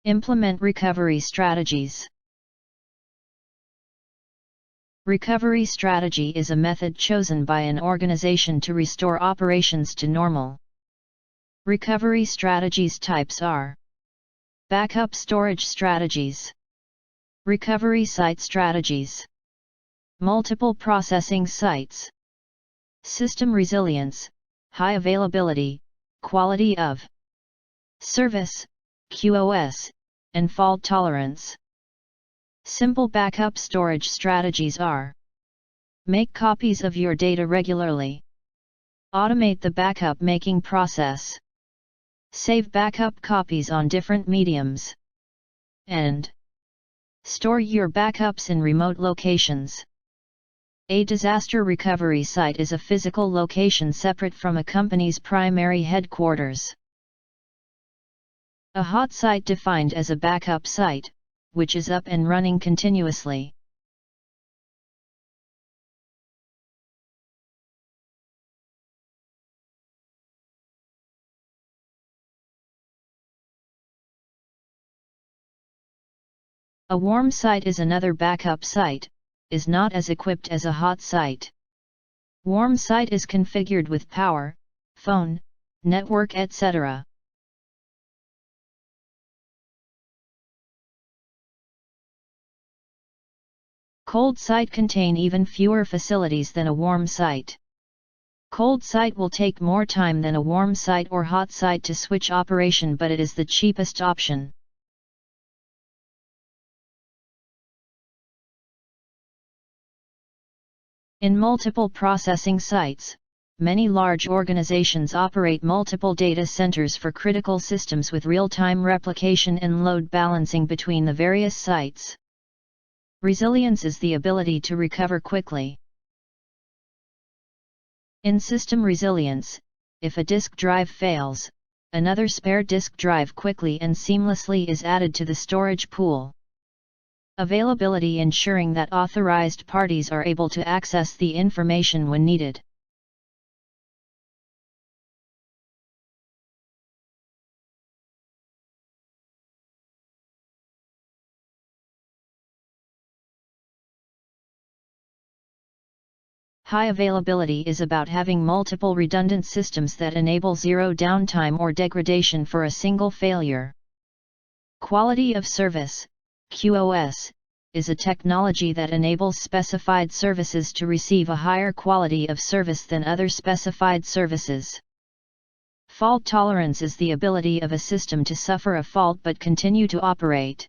Implement recovery strategies. Recovery strategy is a method chosen by an organization to restore operations to normal. Recovery strategies types are: backup storage strategies, recovery site strategies, multiple processing sites, system resilience, high availability, quality of service, QoS, and fault tolerance. Simple backup storage strategies are: make copies of your data regularly, automate the backup making process, save backup copies on different mediums, and store your backups in remote locations. A disaster recovery site is a physical location separate from a company's primary headquarters. A hot site defined as a backup site, which is up and running continuously. A warm site is another backup site, is not as equipped as a hot site. Warm site is configured with power, phone, network, etc. Cold site contain even fewer facilities than a warm site. Cold site will take more time than a warm site or hot site to switch operation, but it is the cheapest option. In multiple processing sites, many large organizations operate multiple data centers for critical systems with real-time replication and load balancing between the various sites. Resilience is the ability to recover quickly. In system resilience, if a disk drive fails, another spare disk drive quickly and seamlessly is added to the storage pool. Availability, ensuring that authorized parties are able to access the information when needed. High availability is about having multiple redundant systems that enable zero downtime or degradation for a single failure. Quality of service, QoS, is a technology that enables specified services to receive a higher quality of service than other specified services. Fault tolerance is the ability of a system to suffer a fault but continue to operate.